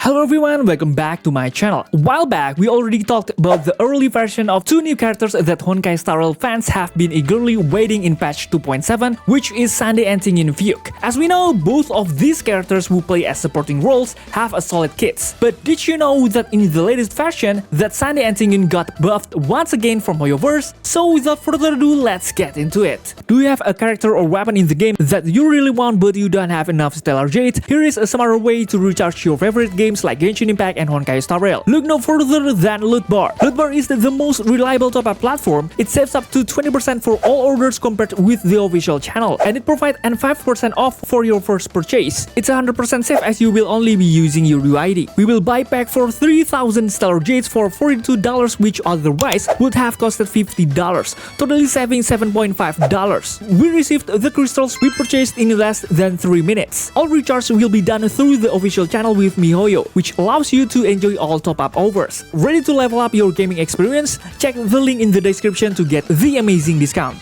Hello everyone, welcome back to my channel. A while back, we already talked about the early version of two new characters that Honkai Star Rail fans have been eagerly waiting in patch 2.7, which is Sunday and Tingyun Fugue. As we know, both of these characters who play as supporting roles have a solid kits. But did you know that in the latest version, that Sunday and Tingyun got buffed once again from hoyoverse? So without further ado, let's get into it. Do you have a character or weapon in the game that you really want but you don't have enough Stellar Jade? Here is a smarter way to recharge your favorite games like Genshin Impact and Honkai Star Rail. Look no further than Loot Bar. Loot Bar is the most reliable top-up platform. It saves up to 20% for all orders compared with the official channel, and it provides an 5% off for your first purchase. It's 100% safe as you will only be using your UID. We will buy pack for 3,000 Stellar Jades for $42, which otherwise would have costed $50, totally saving $7.5. We received the crystals we purchased in less than 3 minutes. All recharge will be done through the official channel with miHoYo, which allows you to enjoy all top-up offers. Ready to level up your gaming experience? Check the link in the description to get the amazing discount.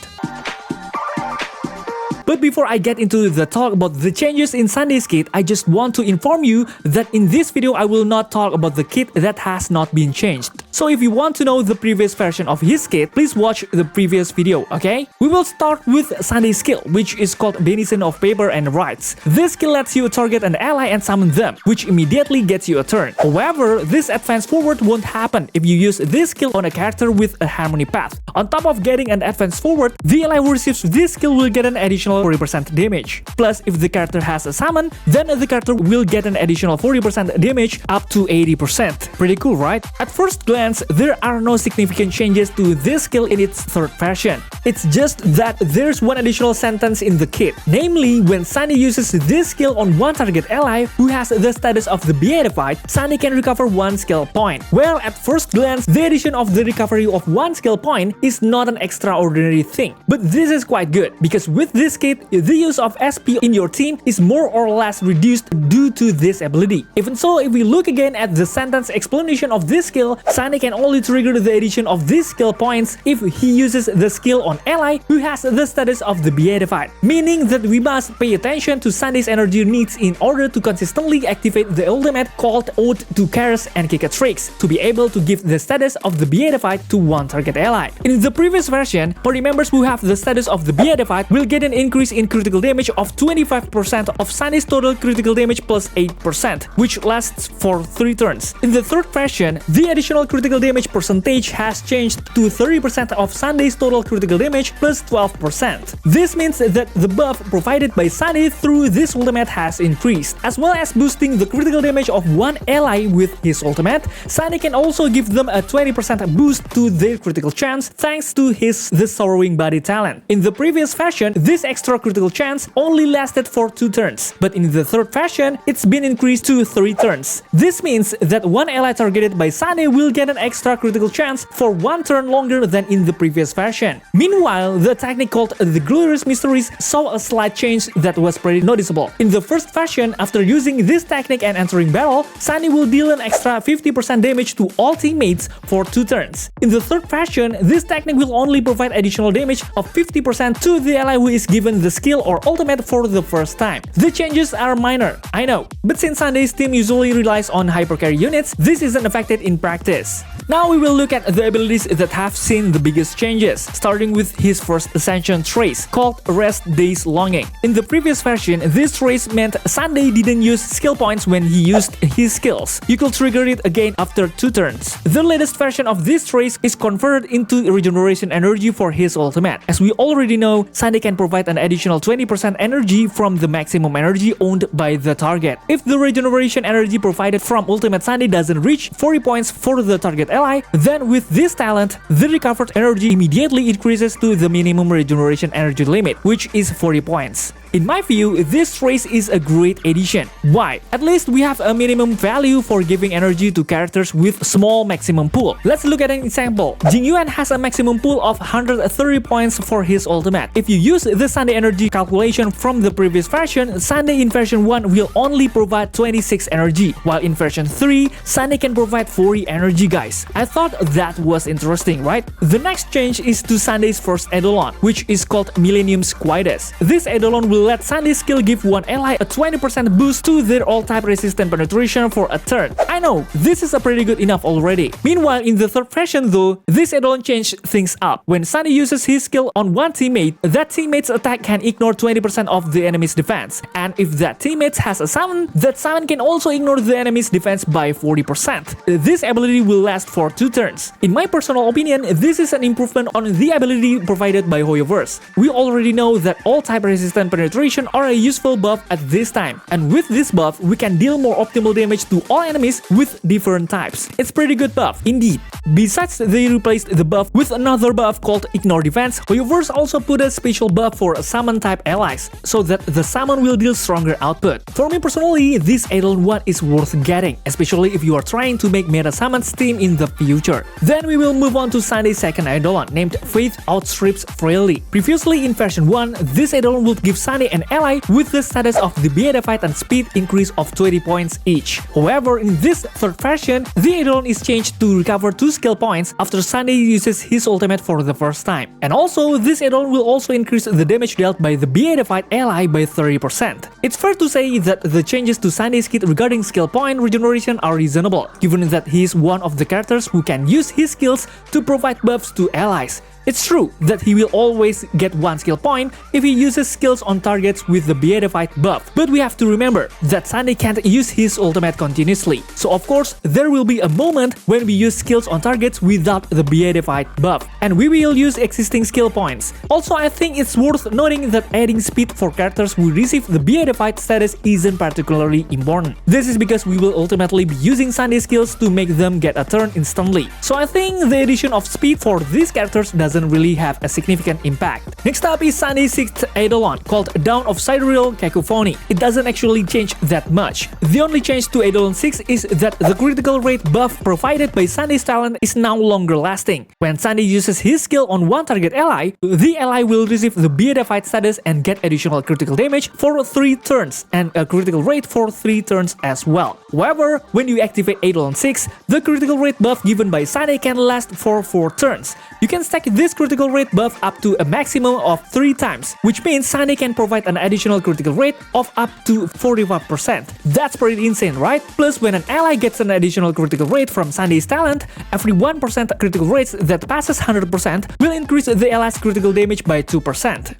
But before I get into the talk about the changes in Sunday's kit, I just want to inform you that in this video I will not talk about the kit that has not been changed. So if you want to know the previous version of his kit, please watch the previous video, okay? We will start with Sunday's skill, which is called Benison of Paper and Rights. This skill lets you target an ally and summon them, which immediately gets you a turn. However, this advance forward won't happen if you use this skill on a character with a harmony path. On top of getting an advance forward, the ally who receives this skill will get an additional 40% damage. Plus, if the character has a summon, then the character will get an additional 40% damage up to 80%. Pretty cool, right? At first glance, there are no significant changes to this skill in its third version. It's just that there's one additional sentence in the kit. Namely, when Sunday uses this skill on one target ally who has the status of the Beatified, Sunday can recover 1 skill point. Well, at first glance, the addition of the recovery of 1 skill point is not an extraordinary thing. But this is quite good, because with this kit, the use of SP in your team is more or less reduced due to this ability. Even so, if we look again at the sentence explanation of this skill, Sunday can only trigger the addition of these skill points if he uses the skill on ally who has the status of the Beatified, meaning that we must pay attention to Sunday's energy needs in order to consistently activate the ultimate called Ode to Chaos and Kikatrix to be able to give the status of the Beatified to one target ally. In the previous version, party members who have the status of the Beatified will get an increase in critical damage of 25% of Sunday's total critical damage plus 8%, which lasts for 3 turns. In the third version, the additional critical damage percentage has changed to 30% of Sunday's total critical damage plus 12%. This means that the buff provided by Sunday through this ultimate has increased. As well as boosting the critical damage of one ally with his ultimate, Sunday can also give them a 20% boost to their critical chance thanks to his The Sorrowing Body talent. In the previous version, this extra critical chance only lasted for 2 turns, but in the third version, it's been increased to 3 turns. This means that one ally targeted by Sunday will get an extra critical chance for 1 turn longer than in the previous version. Meanwhile, the technique called the Glorious Mysteries saw a slight change that was pretty noticeable. In the first version, after using this technique and entering battle, Sunday will deal an extra 50% damage to all teammates for 2 turns. In the third version, this technique will only provide additional damage of 50% to the ally who is given the skill or ultimate for the first time. The changes are minor, I know, but since Sunday's team usually relies on hypercarry units, this isn't affected in practice. Now we will look at the abilities that have seen the biggest changes, starting with his first ascension trace, called Rest Days Longing. In the previous version, this trace meant Sunday didn't use skill points when he used his skills. You could trigger it again after 2 turns. The latest version of this trace is converted into regeneration energy for his ultimate. As we already know, Sunday can provide an additional 20% energy from the maximum energy owned by the target. If the regeneration energy provided from ultimate Sunday doesn't reach 40 points for the target ally, then with this talent, the recovered energy immediately increases to the minimum regeneration energy limit, which is 40 points. In my view, this trace is a great addition. Why? At least we have a minimum value for giving energy to characters with small maximum pool. Let's look at an example. Jingyuan has a maximum pool of 130 points for his ultimate. If you use the Sunday energy calculation from the previous version, Sunday in version 1 will only provide 26 energy, while in version 3, Sunday can provide 40 energy, guys. I thought that was interesting, right? The next change is to Sunday's first eidolon, which is called Millennium's Quietus. This eidolon will will let Sunday's skill give one ally a 20% boost to their all-type resistant penetration for a turn. I know, this is a pretty good enough already. Meanwhile, in the third version though, this add-on changed things up. When Sunday uses his skill on one teammate, that teammate's attack can ignore 20% of the enemy's defense. And if that teammate has a summon, that summon can also ignore the enemy's defense by 40%. This ability will last for 2 turns. In my personal opinion, this is an improvement on the ability provided by hoyoverse. We already know that all type resistant penetration are a useful buff at this time, and with this buff, we can deal more optimal damage to all enemies with different types. It's pretty good buff, indeed. Besides, they replaced the buff with another buff called Ignore Defense. Hoyoverse also put a special buff for summon type allies, so that the summon will deal stronger output. For me personally, this add-on one is worth getting, especially if you are trying to make meta summons team in the future. Then we will move on to Sunday's second add-on, named Faith Outstrips Frailty. Previously in version 1, this add-on would give Sunday an ally with the status of the Beata Fight and speed increase of 20 points each. However, in this third version, the add-on is changed to recover 2 skill points after Sunday uses his ultimate for the first time. And also, this add-on will also increase the damage dealt by the Beata Fight ally by 30%. It's fair to say that the changes to Sunday's kit regarding skill point regeneration are reasonable, given that he is one of the characters who can use his skills to provide buffs to allies. It's true that he will always get 1 skill point if he uses skills on targets with the Beata Fight buff, but we have to remember that Sunday can't use his ultimate continuously. So of course, there will be a moment when we use skills on targets without the Beata Fight buff, and we will use existing skill points. Also, I think it's worth noting that adding speed for characters who receive the Beata Fight status isn't particularly important. This is because we will ultimately be using Sunday skills to make them get a turn instantly. So I think the addition of speed for these characters doesn't really have a significant impact. Next up is Sunday's 6th add-on, called Dawn of Star Rail Cacophony. It doesn't actually change that much. The only change to add-on 6 is that the critical rate buff provided by Sunday's talent is now longer lasting. When Sunday uses his skill on one target ally, the ally will receive the Beata Fight status and get additional critical damage for 3 turns, and a critical rate for 3 turns as well. However, when you activate add-on 6, the critical rate buff given by Sunday can last for 4 turns. You can stack this critical rate buff up to a maximum of 3 times, which means Sunday can provide an additional critical rate of up to 45%. That's pretty insane, right? Plus, when an ally gets an additional critical rate from Sunday's talent, every 1% critical rates that passes 100% will increase the ally's critical damage by 2%.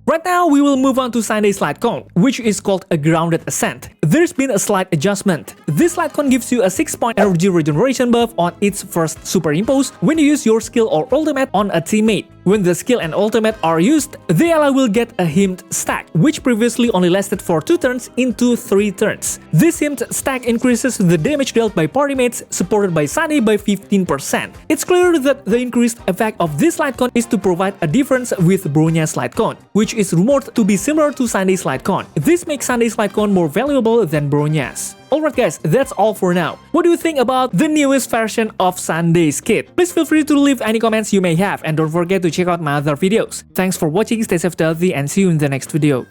Right now, we will move on to Sunday's Light Cone, which is called a Grounded Ascent. There's been a slight adjustment. This Light Cone gives you a 6-point energy regeneration buff on its first superimpose when you use your skill or ultimate on a teammate. When the skill and ultimate are used, the ally will get a hemmed stack, which previously only lasted for 2 turns into 3 turns. This hemmed stack increases the damage dealt by party mates supported by Sunday by 15%. It's clear that the increased effect of this Light Cone is to provide a difference with Bronya's Light Cone, which is rumored to be similar to Sunday's Light Cone. This makes Sunday's Light Cone more valuable than Bronya's. Alright guys, that's all for now. What do you think about the newest version of Sunday's kit? Please feel free to leave any comments you may have, and don't forget to check out my other videos. Thanks for watching, stay safe, healthy, and see you in the next video.